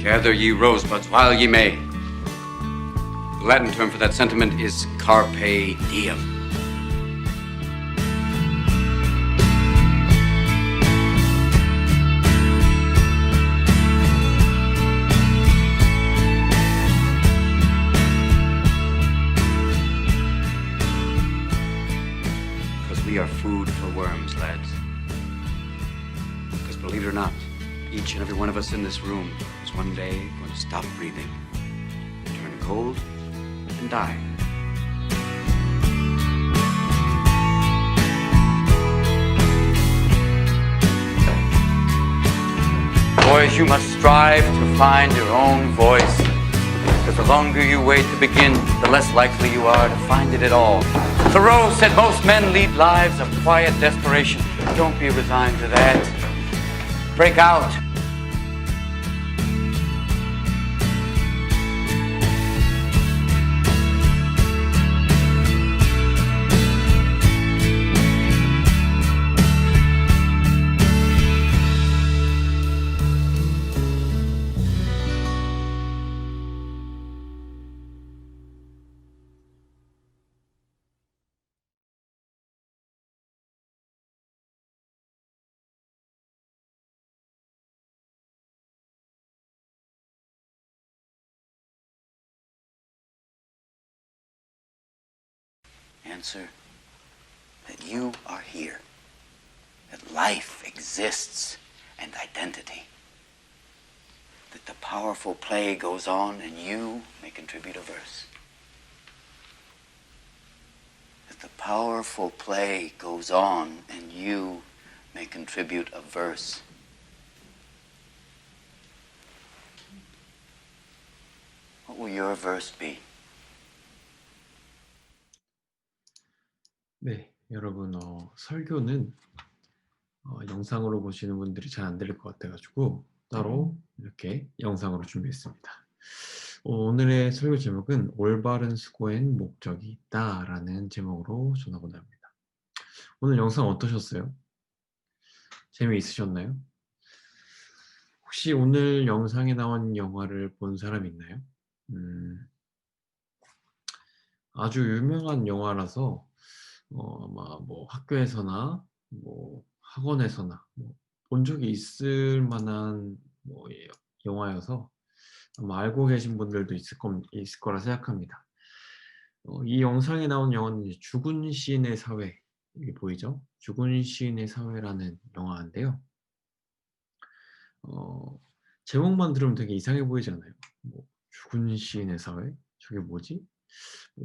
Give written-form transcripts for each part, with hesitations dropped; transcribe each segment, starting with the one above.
Gather ye rosebuds while ye may. The Latin term for that sentiment is carpe diem. Because we are food for worms, lads. Because believe it or not, each and every one of us in this room is one day going to stop breathing, turn cold, and die. Boys, you must strive to find your own voice. Because the longer you wait to begin, the less likely you are to find it at all. Thoreau said most men lead lives of quiet desperation. Don't be resigned to that. Break out. Answer that you are here, that life exists and identity, that the powerful play goes on and you may contribute a verse. That the powerful play goes on and you may contribute a verse. What will your verse be? 네, 여러분 설교는 영상으로 보시는 분들이 잘 안 들릴 것 같아가지고 따로 이렇게 영상으로 준비했습니다. 오늘의 설교 제목은 올바른 수고엔 목적이 있다 라는 제목으로 전하고자 합니다. 오늘 영상 어떠셨어요? 재미있으셨나요? 혹시 오늘 영상에 나온 영화를 본 사람 있나요? 아주 유명한 영화라서 아마 뭐 학교에서나 뭐 학원에서나 본 적이 있을 만한 영화여서 아마 알고 계신 분들도 있을 거라 생각합니다. 이 영상에 나온 영화는 죽은 시인의 사회, 여기 보이죠? 죽은 시인의 사회라는 영화인데요. 제목만 들으면 되게 이상해 보이지 않아요? 뭐 죽은 시인의 사회? 저게 뭐지?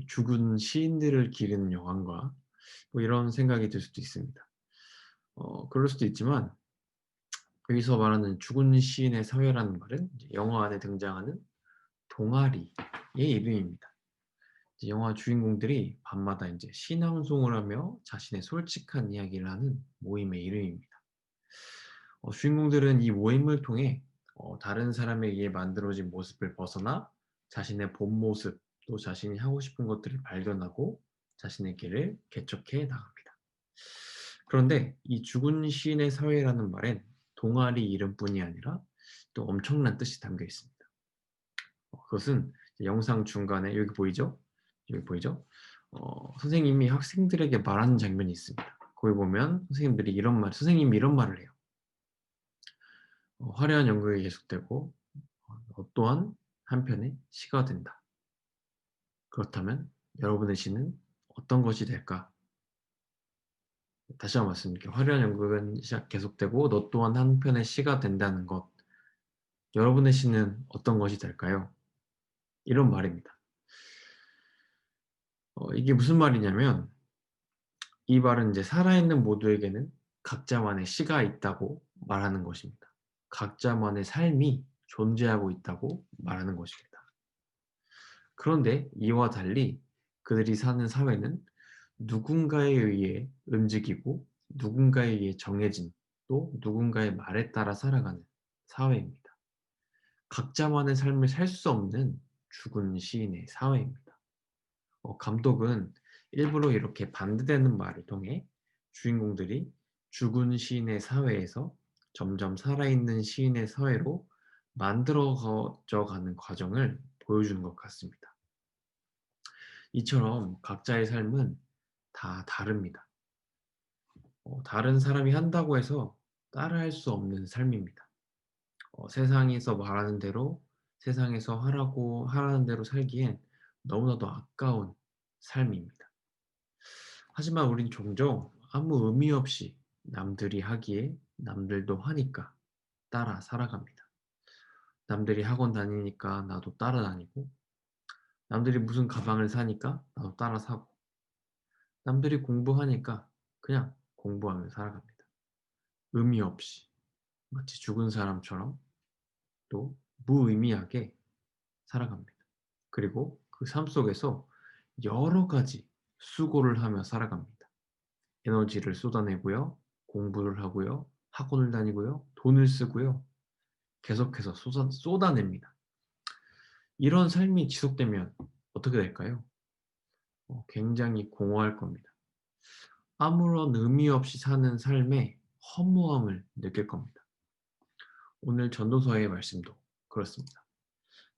죽은 시인들을 기리는 영화인가? 뭐 이런 생각이 들 수도 있습니다. 그럴 수도 있지만 여기서 말하는 죽은 시인의 사회라는 말은 영화 안에 등장하는 동아리의 이름입니다. 영화 주인공들이 밤마다 이제 신앙송을 하며 자신의 솔직한 이야기를 하는 모임의 이름입니다. 주인공들은 이 모임을 통해 다른 사람에 의해 만들어진 모습을 벗어나 자신의 본 모습, 또 자신이 하고 싶은 것들을 발견하고 자신의 길을 개척해 나갑니다. 그런데 이 죽은 시인의 사회라는 말엔 동아리 이름뿐이 아니라 또 엄청난 뜻이 담겨 있습니다. 그것은 영상 중간에 여기 보이죠? 여기 보이죠? 선생님이 학생들에게 말하는 장면이 있습니다. 거기 보면 선생님이 이런 말을 해요. 화려한 연극이 계속되고 너 또한 한편의 시가 된다. 그렇다면 여러분의 시는 어떤 것이 될까? 다시 한번 말씀드릴게요. 화려한 연극은 계속되고 너 또한 한편의 시가 된다는 것. 여러분의 시는 어떤 것이 될까요? 이런 말입니다. 이게 무슨 말이냐면 이 말은 이제 살아있는 모두에게는 각자만의 시가 있다고 말하는 것입니다. 각자만의 삶이 존재하고 있다고 말하는 것입니다. 그런데 이와 달리 그들이 사는 사회는 누군가에 의해 움직이고 누군가에 의해 정해진 또 누군가의 말에 따라 살아가는 사회입니다. 각자만의 삶을 살 수 없는 죽은 시인의 사회입니다. 감독은 일부러 이렇게 반대되는 말을 통해 주인공들이 죽은 시인의 사회에서 점점 살아있는 시인의 사회로 만들어져 가는 과정을 보여주는 것 같습니다. 이처럼 각자의 삶은 다 다릅니다. 다른 사람이 한다고 해서 따라할 수 없는 삶입니다. 세상에서 말하는 대로 세상에서 하라는 대로 살기엔 너무나도 아까운 삶입니다. 하지만 우린 종종 아무 의미 없이 남들이 하기에 남들도 하니까 따라 살아갑니다. 남들이 학원 다니니까 나도 따라다니고, 남들이 무슨 가방을 사니까 나도 따라 사고, 남들이 공부하니까 그냥 공부하며 살아갑니다. 의미 없이, 마치 죽은 사람처럼 또 무의미하게 살아갑니다. 그리고 그 삶 속에서 여러 가지 수고를 하며 살아갑니다. 에너지를 쏟아내고요, 공부를 하고요, 학원을 다니고요, 돈을 쓰고요, 계속해서 쏟아냅니다. 이런 삶이 지속되면 어떻게 될까요? 굉장히 공허할 겁니다. 아무런 의미 없이 사는 삶에 허무함을 느낄 겁니다. 오늘 전도서의 말씀도 그렇습니다.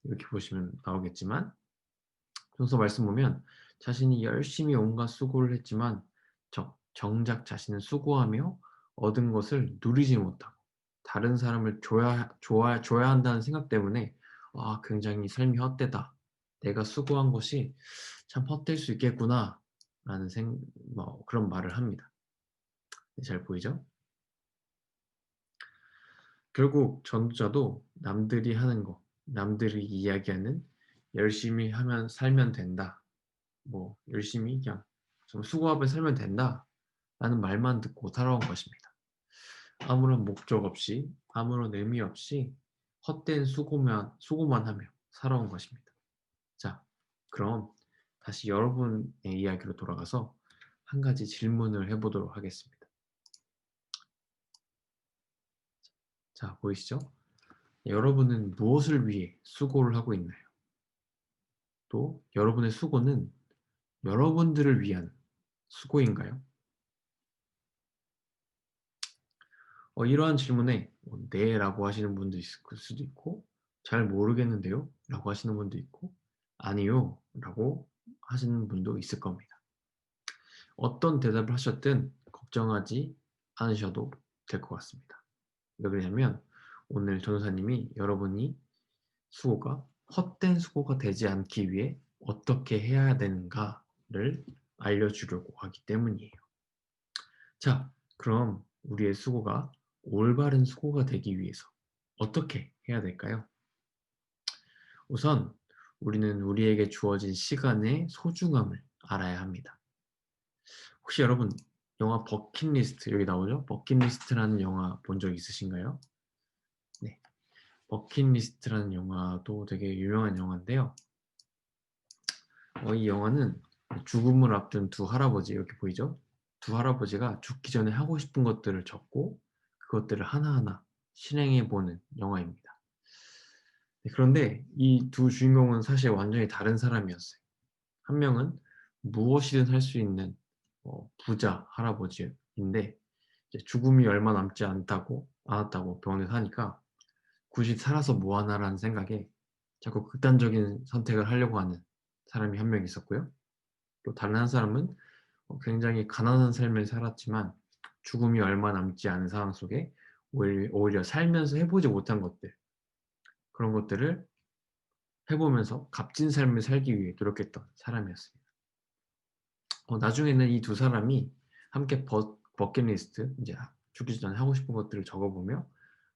이렇게 보시면 나오겠지만, 전도서 말씀 보면 자신이 열심히 온갖 수고를 했지만 정작 자신은 수고하며 얻은 것을 누리지 못하고 다른 사람을 줘야 한다는 생각 때문에 굉장히 삶이 헛되다. 내가 수고한 것이 참 헛될 수 있겠구나. 라는 그런 말을 합니다. 잘 보이죠? 결국 전도자도 남들이 하는 거, 남들이 이야기하는 열심히 하면 살면 된다. 열심히 그냥 좀 수고하며 살면 된다. 라는 말만 듣고 살아온 것입니다. 아무런 목적 없이, 아무런 의미 없이 헛된 수고만 하며 살아온 것입니다. 자, 그럼 다시 여러분의 이야기로 돌아가서 한 가지 질문을 해보도록 하겠습니다. 자, 보이시죠? 여러분은 무엇을 위해 수고를 하고 있나요? 또 여러분의 수고는 여러분들을 위한 수고인가요? 이러한 질문에 네 라고 하시는 분도 있을 수도 있고, 잘 모르겠는데요 라고 하시는 분도 있고, 아니요 라고 하시는 분도 있을 겁니다. 어떤 대답을 하셨든 걱정하지 않으셔도 될 것 같습니다. 왜 그러냐면 오늘 전도사님이 여러분이 수고가 헛된 수고가 되지 않기 위해 어떻게 해야 되는가를 알려주려고 하기 때문이에요. 자, 그럼 우리의 수고가 올바른 수고가 되기 위해서 어떻게 해야 될까요? 우선 우리는 우리에게 주어진 시간의 소중함을 알아야 합니다. 혹시 여러분 영화 버킷리스트, 여기 나오죠? 버킷리스트라는 영화 본 적 있으신가요? 네, 버킷리스트라는 영화도 되게 유명한 영화인데요. 이 영화는 죽음을 앞둔 두 할아버지, 여기 보이죠? 두 할아버지가 죽기 전에 하고 싶은 것들을 적고 그것들을 하나하나 실행해보는 영화입니다. 네, 그런데 이 두 주인공은 사실 완전히 다른 사람이었어요. 한 명은 무엇이든 할 수 있는 부자 할아버지인데 죽음이 얼마 남지 않았다고 병원에서 하니까 굳이 살아서 뭐하나라는 생각에 자꾸 극단적인 선택을 하려고 하는 사람이 한 명 있었고요. 또 다른 한 사람은 굉장히 가난한 삶을 살았지만 죽음이 얼마 남지 않은 상황 속에 오히려 살면서 해보지 못한 것들, 그런 것들을 해보면서 값진 삶을 살기 위해 노력했던 사람이었습니다. 나중에는 이 두 사람이 함께 버킷리스트, 이제 죽기 전에 하고 싶은 것들을 적어보며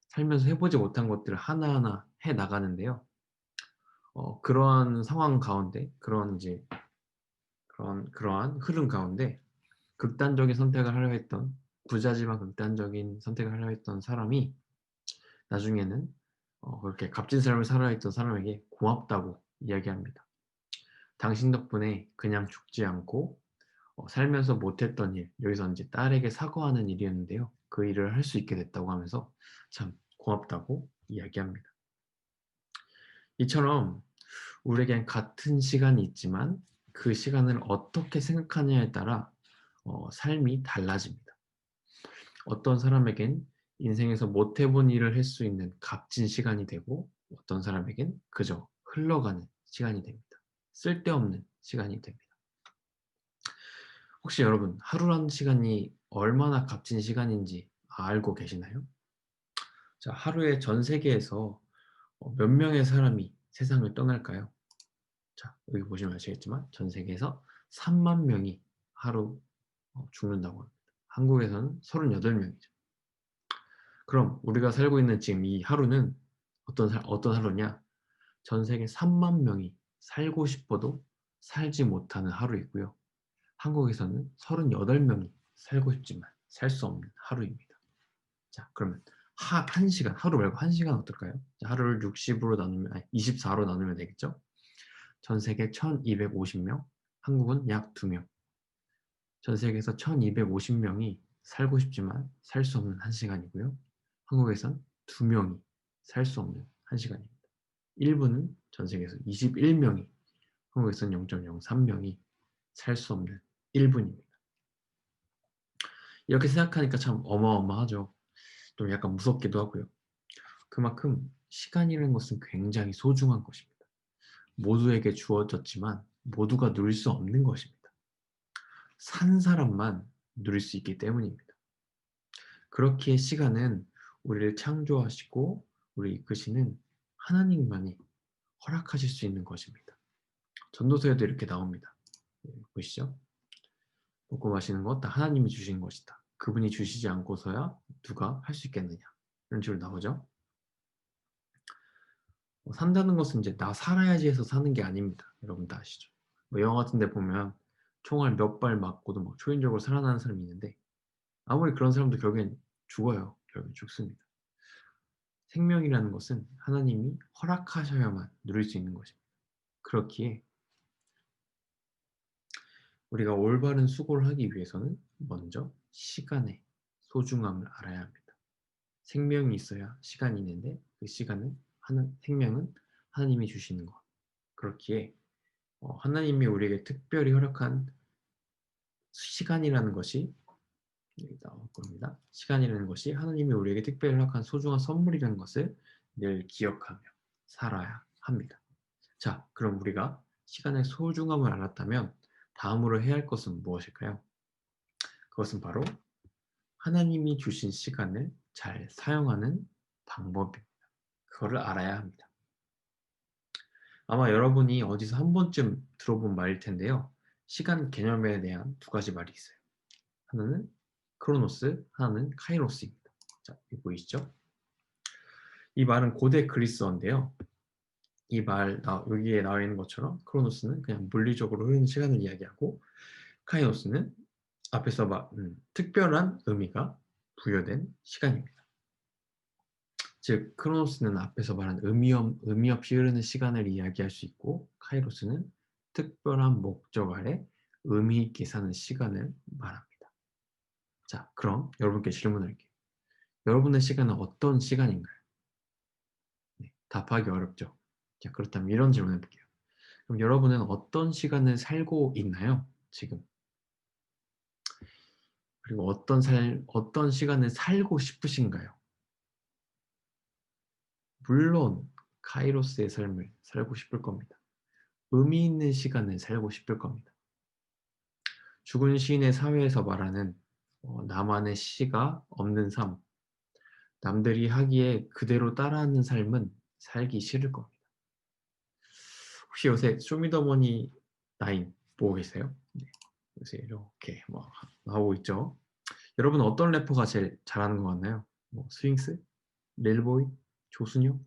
살면서 해보지 못한 것들을 하나하나 해 나가는데요. 그러한 상황 가운데, 그러한 흐름 가운데 극단적인 선택을 하려 했던, 부자지만 극단적인 선택을 하려 했던 사람이 나중에는 그렇게 값진 삶을 살아야 했던 사람에게 고맙다고 이야기합니다. 당신 덕분에 그냥 죽지 않고 살면서 못했던 일, 여기서 이제 딸에게 사과하는 일이었는데요. 그 일을 할 수 있게 됐다고 하면서 참 고맙다고 이야기합니다. 이처럼 우리에겐 같은 시간이 있지만 그 시간을 어떻게 생각하느냐에 따라 삶이 달라집니다. 어떤 사람에겐 인생에서 못 해본 일을 할 수 있는 값진 시간이 되고, 어떤 사람에겐 그저 흘러가는 시간이 됩니다. 쓸데없는 시간이 됩니다. 혹시 여러분 하루라는 시간이 얼마나 값진 시간인지 알고 계시나요? 자, 하루에 전 세계에서 몇 명의 사람이 세상을 떠날까요? 자, 여기 보시면 아시겠지만 전 세계에서 3만 명이 하루 죽는다고 합니다. 한국에서는 38명이죠. 그럼 우리가 살고 있는 지금 이 하루는 어떤 하루냐? 전 세계 3만 명이 살고 싶어도 살지 못하는 하루이고요. 한국에서는 38명이 살고 싶지만 살 수 없는 하루입니다. 자, 그러면 한 시간, 하루 말고 한 시간 어떨까요? 자, 하루를 60으로 나누면, 아니, 24로 나누면 되겠죠? 전 세계 1250명, 한국은 약 2명. 전 세계에서 1250명이 살고 싶지만 살 수 없는 한 시간이고요. 한국에선 2명이 살 수 없는 한 시간입니다. 1분은 전 세계에서 21명이, 한국에선 0.03명이 살 수 없는 1분입니다. 이렇게 생각하니까 참 어마어마하죠. 좀 약간 무섭기도 하고요. 그만큼 시간이라는 것은 굉장히 소중한 것입니다. 모두에게 주어졌지만 모두가 누릴 수 없는 것입니다. 산 사람만 누릴 수 있기 때문입니다. 그렇기에 시간은 우리를 창조하시고 우리를 이끄시는 하나님만이 허락하실 수 있는 것입니다. 전도서에도 이렇게 나옵니다. 보시죠. 먹고 마시는 것 다 하나님이 주신 것이다. 그분이 주시지 않고서야 누가 할 수 있겠느냐. 이런 식으로 나오죠. 산다는 것은 이제 나 살아야지 해서 사는 게 아닙니다. 여러분 다 아시죠? 영화 같은 데 보면 총알 몇 발 맞고도 막 초인적으로 살아나는 사람이 있는데 아무리 그런 사람도 결국엔 죽어요. 결국엔 죽습니다. 생명이라는 것은 하나님이 허락하셔야만 누릴 수 있는 것입니다. 그렇기에 우리가 올바른 수고를 하기 위해서는 먼저 시간의 소중함을 알아야 합니다. 생명이 있어야 시간이 있는데 그 생명은 하나님이 주시는 것. 그렇기에 하나님이 우리에게 특별히 허락한 시간이라는 것이 여기 나올 겁니다. 시간이라는 것이 하나님이 우리에게 특별히 허락한 소중한 선물이라는 것을 늘 기억하며 살아야 합니다. 자, 그럼 우리가 시간의 소중함을 알았다면 다음으로 해야 할 것은 무엇일까요? 그것은 바로 하나님이 주신 시간을 잘 사용하는 방법입니다. 그거를 알아야 합니다. 아마 여러분이 어디서 한 번쯤 들어본 말일 텐데요. 시간 개념에 대한 두 가지 말이 있어요. 하나는 크로노스, 하나는 카이로스입니다. 자, 여기 보이시죠? 이 말은 고대 그리스어인데요. 이 말, 여기에 나와 있는 것처럼 크로노스는 그냥 물리적으로 흐르는 시간을 이야기하고 카이로스는 앞에서 특별한 의미가 부여된 시간입니다. 즉, 크로노스는 앞에서 말한 의미 없이 흐르는 시간을 이야기할 수 있고 카이로스는 특별한 목적 아래 의미 있게 사는 시간을 말합니다. 자, 그럼 여러분께 질문할게요. 여러분의 시간은 어떤 시간인가요? 네, 답하기 어렵죠. 자, 그렇다면 이런 질문 해볼게요. 그럼 여러분은 어떤 시간을 살고 있나요? 지금. 그리고 어떤 시간을 살고 싶으신가요? 물론 카이로스의 삶을 살고 싶을 겁니다. 의미 있는 시간을 살고 싶을 겁니다. 죽은 시인의 사회에서 말하는 나만의 시가 없는 삶, 남들이 하기에 그대로 따라하는 삶은 살기 싫을 겁니다. 혹시 요새 쇼미더머니 9 보고 계세요? 네, 요새 이렇게 나오고 있죠. 여러분 어떤 래퍼가 제일 잘하는 것 같나요? 스윙스? 릴보이? 조순요?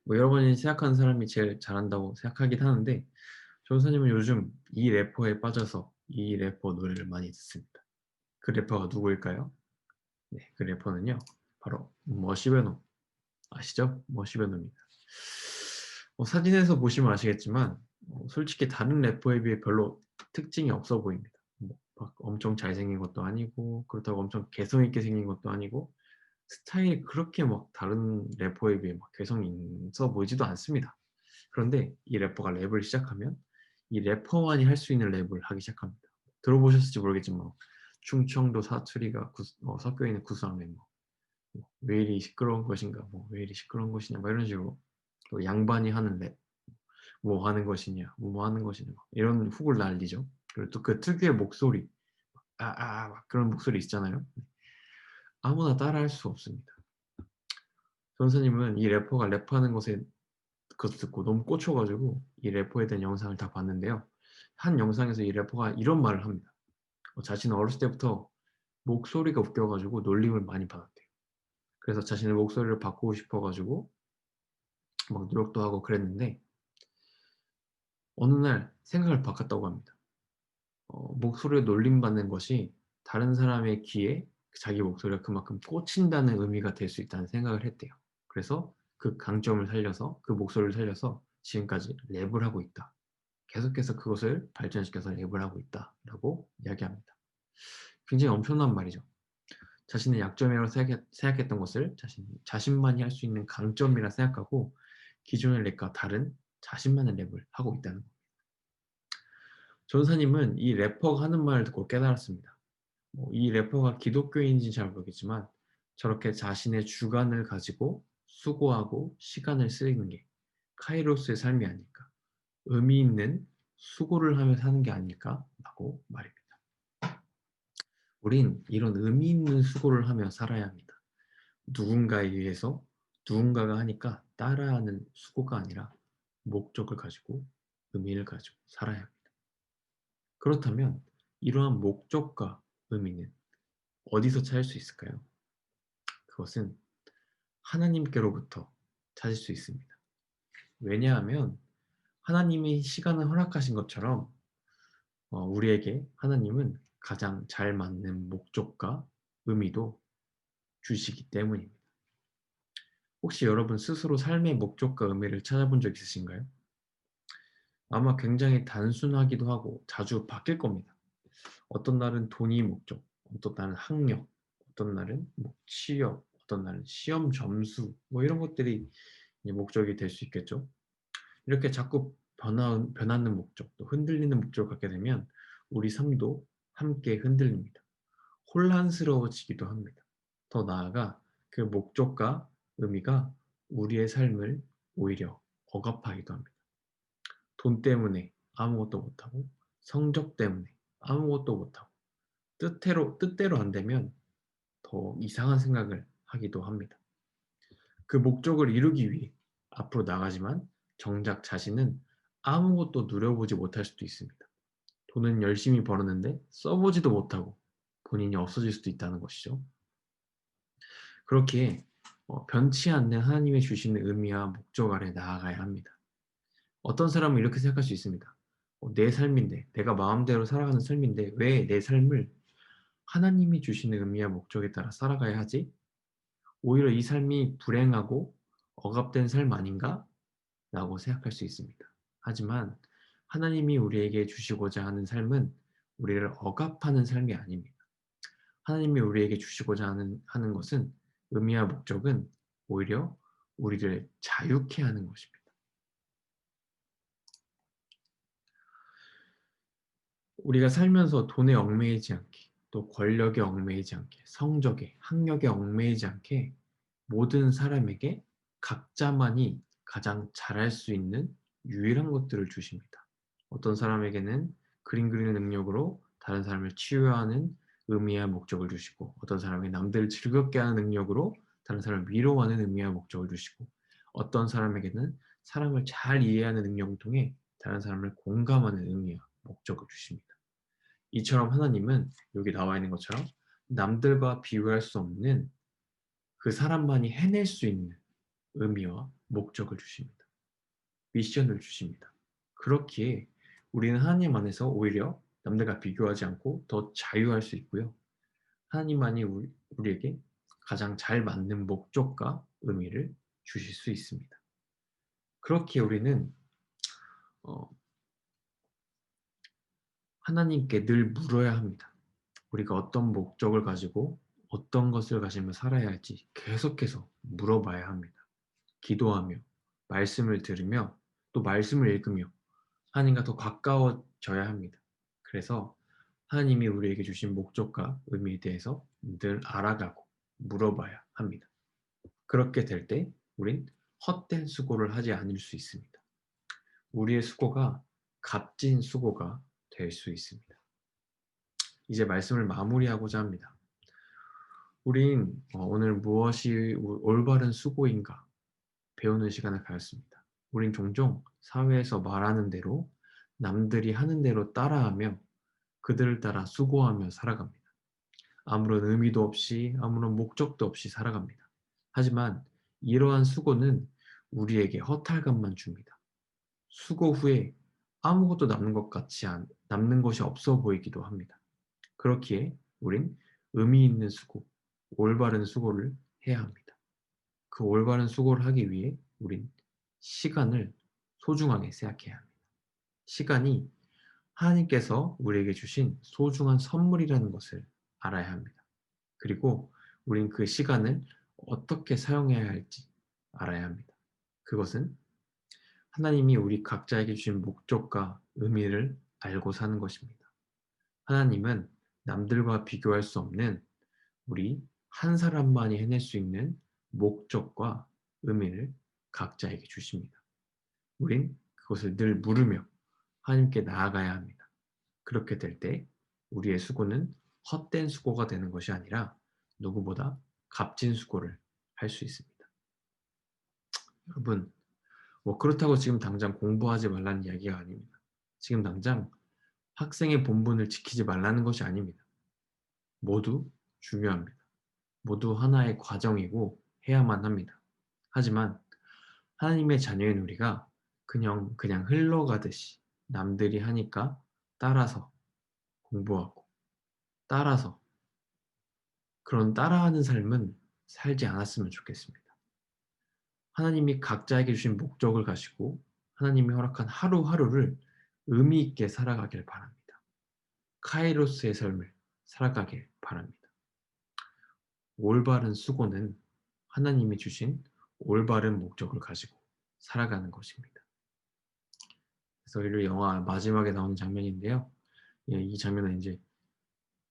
여러분이 생각하는 사람이 제일 잘한다고 생각하긴 하는데 조선님은 요즘 이 래퍼에 빠져서 이 래퍼 노래를 많이 듣습니다. 그 래퍼가 누구일까요? 네, 그 래퍼는요 바로 머시베놈 아시죠? 머시베놈입니다. 사진에서 보시면 아시겠지만 솔직히 다른 래퍼에 비해 별로 특징이 없어 보입니다. 막 엄청 잘생긴 것도 아니고 그렇다고 엄청 개성 있게 생긴 것도 아니고 스타일이 그렇게 막 다른 래퍼에 비해 막 개성이 있어 보이지도 않습니다. 그런데 이 래퍼가 랩을 시작하면 이 래퍼만이 할 수 있는 랩을 하기 시작합니다. 들어보셨을지 모르겠지만 충청도 사투리가 섞여 있는 구수한 멤버, 왜 이리 시끄러운 것인가, 뭐 왜 이리 시끄러운 것이냐, 뭐 이런 식으로 또 양반이 하는 랩, 뭐 하는 것이냐, 뭐 하는 것이냐, 막 이런 훅을 날리죠. 그리고 또 그 특유의 목소리, 막 그런 목소리 있잖아요. 아무나 따라할 수 없습니다. 전사님은 이 래퍼가 랩하는 것에 그것 듣고 너무 꽂혀가지고 이 래퍼에 대한 영상을 다 봤는데요. 한 영상에서 이 래퍼가 이런 말을 합니다. 자신은 어렸을 때부터 목소리가 웃겨가지고 놀림을 많이 받았대요. 그래서 자신의 목소리를 바꾸고 싶어가지고 막 노력도 하고 그랬는데 어느 날 생각을 바꿨다고 합니다. 목소리에 놀림받는 것이 다른 사람의 귀에 자기 목소리가 그만큼 꽂힌다는 의미가 될 수 있다는 생각을 했대요. 그래서 그 강점을 살려서 그 목소리를 살려서 지금까지 랩을 하고 있다. 계속해서 그것을 발전시켜서 랩을 하고 있다라고 이야기합니다. 굉장히 엄청난 말이죠. 자신의 약점이라고 생각했던 것을 자신만이 할 수 있는 강점이라 생각하고 기존의 랩과 다른 자신만의 랩을 하고 있다는 겁니다. 전사님은 이 래퍼가 하는 말을 듣고 깨달았습니다. 이 래퍼가 기독교인인지는 잘 모르겠지만 저렇게 자신의 주관을 가지고 수고하고 시간을 쓰는 게 카이로스의 삶이 아닐까, 의미 있는 수고를 하며 사는 게 아닐까라고 말입니다. 우린 이런 의미 있는 수고를 하며 살아야 합니다. 누군가에 의해서 누군가가 하니까 따라하는 수고가 아니라 목적을 가지고 의미를 가지고 살아야 합니다. 그렇다면 이러한 목적과 의미는 어디서 찾을 수 있을까요? 그것은 하나님께로부터 찾을 수 있습니다. 왜냐하면 하나님이 시간을 허락하신 것처럼 우리에게 하나님은 가장 잘 맞는 목적과 의미도 주시기 때문입니다. 혹시 여러분 스스로 삶의 목적과 의미를 찾아본 적 있으신가요? 아마 굉장히 단순하기도 하고 자주 바뀔 겁니다. 어떤 날은 돈이 목적, 어떤 날은 학력, 어떤 날은 뭐 취업, 어떤 날은 시험 점수, 뭐 이런 것들이 이제 목적이 될 수 있겠죠. 이렇게 자꾸 변하는 목적, 또 흔들리는 목적을 갖게 되면 우리 삶도 함께 흔들립니다. 혼란스러워지기도 합니다. 더 나아가 그 목적과 의미가 우리의 삶을 오히려 억압하기도 합니다. 돈 때문에 아무것도 못하고, 성적 때문에 아무것도 못하고, 뜻대로 안 되면 더 이상한 생각을 하기도 합니다. 그 목적을 이루기 위해 앞으로 나가지만 정작 자신은 아무것도 누려보지 못할 수도 있습니다. 돈은 열심히 벌었는데 써보지도 못하고 본인이 없어질 수도 있다는 것이죠. 그렇기에 변치 않는 하나님의 주시는 의미와 목적 아래 나아가야 합니다. 어떤 사람은 이렇게 생각할 수 있습니다. 내 삶인데, 내가 마음대로 살아가는 삶인데 왜 내 삶을 하나님이 주시는 의미와 목적에 따라 살아가야 하지? 오히려 이 삶이 불행하고 억압된 삶 아닌가? 라고 생각할 수 있습니다. 하지만 하나님이 우리에게 주시고자 하는 삶은 우리를 억압하는 삶이 아닙니다. 하나님이 우리에게 주시고자 하는 것은, 의미와 목적은 오히려 우리를 자유케 하는 것입니다. 우리가 살면서 돈에 얽매이지 않게, 또 권력에 얽매이지 않게, 성적에, 학력에 얽매이지 않게 모든 사람에게 각자만이 가장 잘할 수 있는 유일한 것들을 주십니다. 어떤 사람에게는 그림 그리는 능력으로 다른 사람을 치유하는 의미와 목적을 주시고, 어떤 사람에게 남들을 즐겁게 하는 능력으로 다른 사람을 위로하는 의미와 목적을 주시고, 어떤 사람에게는 사람을 잘 이해하는 능력을 통해 다른 사람을 공감하는 의미와 목적을 주십니다. 이처럼 하나님은 여기 나와 있는 것처럼 남들과 비교할 수 없는 그 사람만이 해낼 수 있는 의미와 목적을 주십니다. 미션을 주십니다. 그렇기에 우리는 하나님 안에서 오히려 남들과 비교하지 않고 더 자유할 수 있고요. 하나님만이 우리에게 가장 잘 맞는 목적과 의미를 주실 수 있습니다. 그렇기에 우리는 하나님께 늘 물어야 합니다. 우리가 어떤 목적을 가지고 어떤 것을 가지며 살아야 할지 계속해서 물어봐야 합니다. 기도하며, 말씀을 들으며, 또 말씀을 읽으며 하나님과 더 가까워져야 합니다. 그래서 하나님이 우리에게 주신 목적과 의미에 대해서 늘 알아가고 물어봐야 합니다. 그렇게 될 때 우린 헛된 수고를 하지 않을 수 있습니다. 우리의 수고가 값진 수고가 될 수 있습니다. 이제 말씀을 마무리하고자 합니다. 우린 오늘 무엇이 올바른 수고인가 배우는 시간을 가졌습니다. 우린 종종 사회에서 말하는 대로 남들이 하는 대로 따라하며 그들을 따라 수고하며 살아갑니다. 아무런 의미도 없이 아무런 목적도 없이 살아갑니다. 하지만 이러한 수고는 우리에게 허탈감만 줍니다. 수고 후에 아무것도 남는 것이 없어 보이기도 합니다. 그렇기에 우린 의미 있는 수고, 올바른 수고를 해야 합니다. 그 올바른 수고를 하기 위해 우린 시간을 소중하게 생각해야 합니다. 시간이 하나님께서 우리에게 주신 소중한 선물이라는 것을 알아야 합니다. 그리고 우린 그 시간을 어떻게 사용해야 할지 알아야 합니다. 그것은 하나님이 우리 각자에게 주신 목적과 의미를 알고 사는 것입니다. 하나님은 남들과 비교할 수 없는 우리 한 사람만이 해낼 수 있는 목적과 의미를 각자에게 주십니다. 우린 그것을 늘 물으며 하나님께 나아가야 합니다. 그렇게 될 때 우리의 수고는 헛된 수고가 되는 것이 아니라 누구보다 값진 수고를 할 수 있습니다. 여러분, 그렇다고 지금 당장 공부하지 말라는 이야기가 아닙니다. 지금 당장 학생의 본분을 지키지 말라는 것이 아닙니다. 모두 중요합니다. 모두 하나의 과정이고 해야만 합니다. 하지만 하나님의 자녀인 우리가 그냥 흘러가듯이 남들이 하니까 따라서 공부하고 따라서 그런 따라하는 삶은 살지 않았으면 좋겠습니다. 하나님이 각자에게 주신 목적을 가지고 하나님이 허락한 하루하루를 의미 있게 살아가길 바랍니다. 카이로스의 삶을 살아가길 바랍니다. 올바른 수고는 하나님이 주신 올바른 목적을 가지고 살아가는 것입니다. 그래서 이 영화 마지막에 나오는 장면인데요. 이 장면은 이제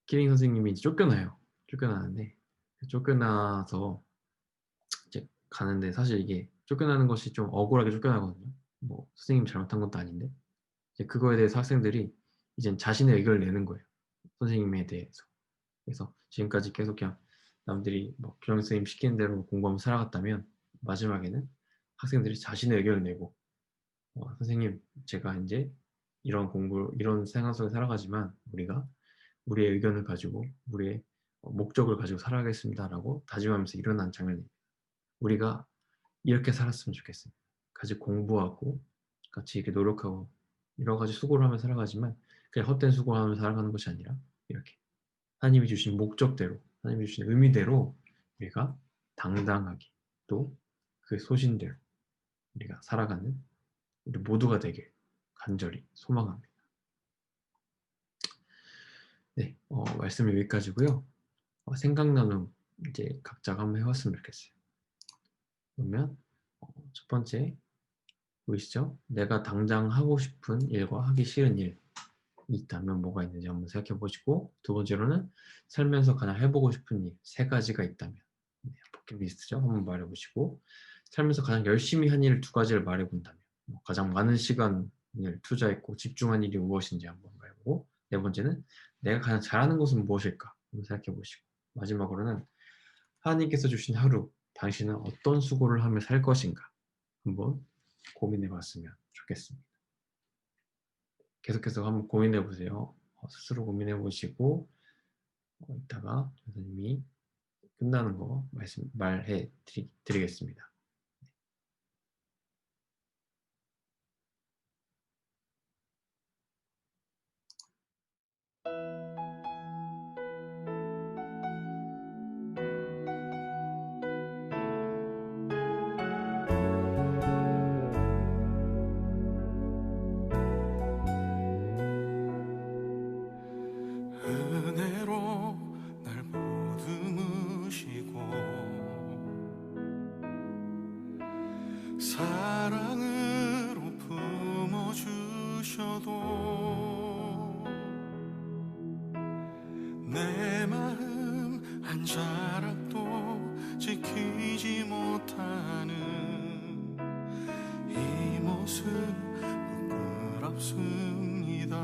키링 선생님이 이제 쫓겨나는데 쫓겨나서 이제 가는데 사실 이게 쫓겨나는 것이 좀 억울하게 쫓겨나거든요. 선생님 잘못한 것도 아닌데 이제 그거에 대해서 학생들이 이제 자신의 의견을 내는 거예요. 선생님에 대해서. 그래서 지금까지 계속 그냥 남들이 교장 선생님 시키는 대로 공부하면 살아갔다면 마지막에는 학생들이 자신의 의견을 내고 선생님 제가 이제 이런 생활 속에 살아가지만 우리가 우리의 의견을 가지고 우리의 목적을 가지고 살아가겠습니다라고 다짐하면서 일어난 장면입니다. 우리가 이렇게 살았으면 좋겠습니다. 같이 공부하고 같이 이렇게 노력하고 여러 가지 수고를 하며 살아가지만 그냥 헛된 수고를 하며 살아가는 것이 아니라 이렇게 하나님이 주신 목적대로 하나님이 주신 의미대로 우리가 당당하게 또 그 소신대로 우리가 살아가는 우리 모두가 되길 간절히 소망합니다. 네, 말씀은 여기까지고요. 생각 나눔 이제 각자가 한번 해봤으면 좋겠어요. 그러면 첫 번째 보이시죠? 내가 당장 하고 싶은 일과 하기 싫은 일이 있다면 뭐가 있는지 한번 생각해 보시고 두 번째로는 살면서 가장 해보고 싶은 일 세 가지가 있다면 버킷리스트죠. 한번 말해보시고 살면서 가장 열심히 한 일 두 가지를 말해본다면 가장 많은 시간을 투자했고 집중한 일이 무엇인지 한번 말해보고 네 번째는 내가 가장 잘하는 것은 무엇일까 한번 생각해 보시고 마지막으로는 하나님께서 주신 하루 당신은 어떤 수고를 하며 살 것인가 한번 고민해 봤으면 좋겠습니다. 계속해서 한번 고민해 보세요. 스스로 고민해 보시고 이따가 선생님이 끝나는 거 말해 드리겠습니다. 은혜로 날 보듬으시고 사랑으로 품어주셔도 보이지 못하는 이 모습 부끄럽습니다.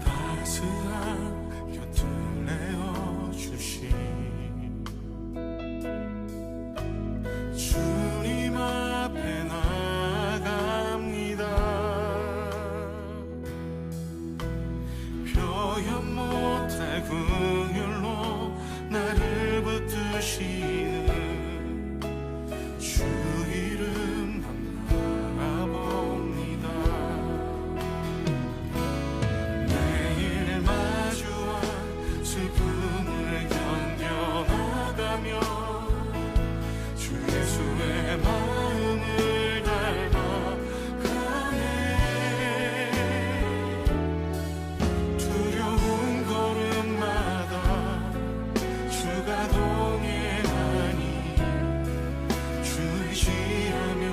따스한 곁을 내어주신 주님 앞에 나갑니다. 표현 못할 긍휼로 나를 붙드시는 주 이름만 바라봅니다. 매일 마주한 슬픔을 견뎌나가며 주 예수의 마음을 닮아가네. 두려운 걸음마다 주가 동행하니 주 의지하며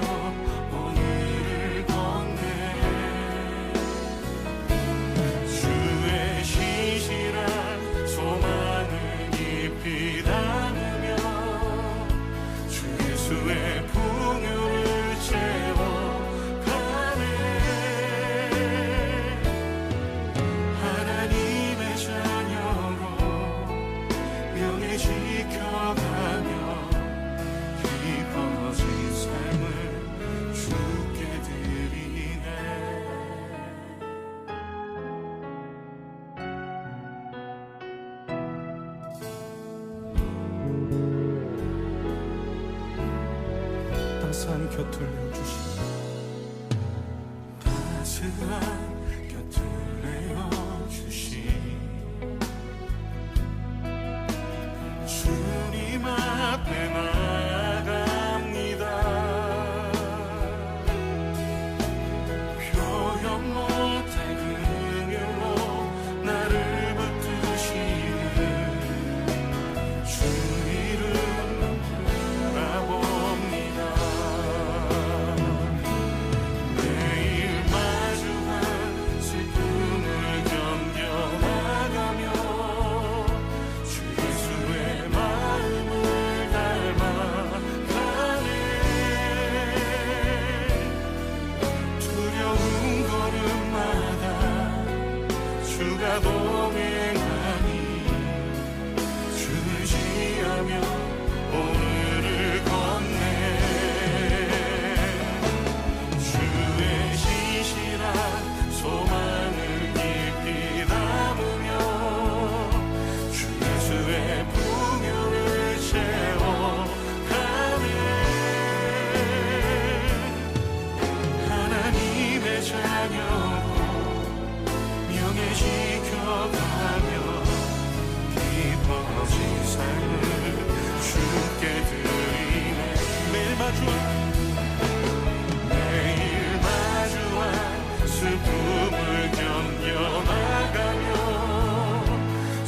오늘을 걷네. 주의 신실한 소망을 깊이 담으며 주 예수의 풍요를 채워가네. 하나님의 자녀로 명예 지켜가며 깊어진 삶을 주께 드리네. 따스한 곁을 내어주신 따스한 곁을 내어주신 주님 앞에 나갑니다. 표현 못할 긍휼로 나를 붙드시는 주 이름 바라봅니다. 매일 마주한 슬픔을 견뎌나가며 주 예수의 마음을 닮아가네. 두려운 걸음마다 주가 동행하니 주 의지하며 오늘을 걷네. 주의 신실한 소망을 깊이 담으며 주 예수의 풍요를 채워가네. 하나님의 자녀로 명예 지켜가며 깊어진 삶을 주께 드리네. 매일 마주한 슬픔을 견뎌나가며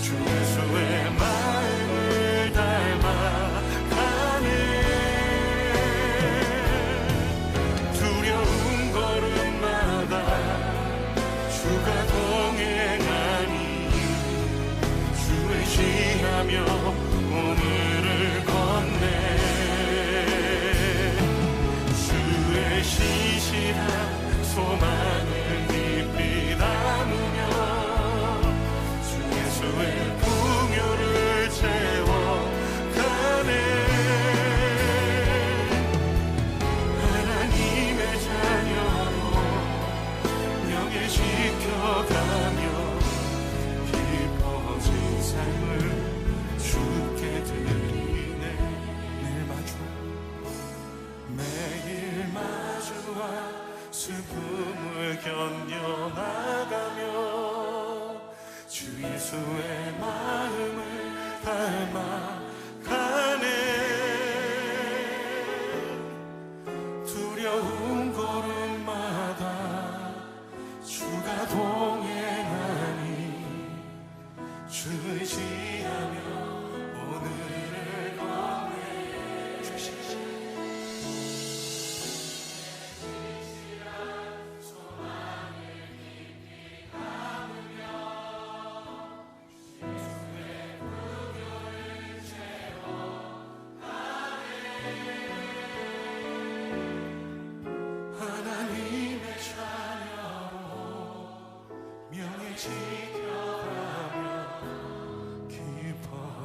주 예수의 마음을 닮아가네. 두려운 걸음마다 주가 동행하니 주 의지하며 오늘을 걷네. 주의 신실한 소망을 깊이 담으며 주 예수의 풍요를 채워가네. 하나님의 자녀로 명예 지켜가며 깊어진 삶을 주께 드리네. 매일 마주한 슬픔을 견뎌나가며 주 예수의 마음을 닮아가네. 두려운 걸음마다 주가 동행하니 주 의지하며 오늘을 걷네. 주의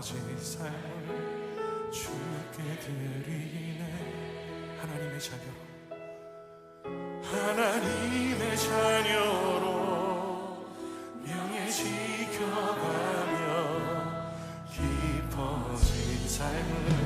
깊어진 삶을 주께 드리네. 하나님의 자녀로 명예 지켜가며 깊어진 삶을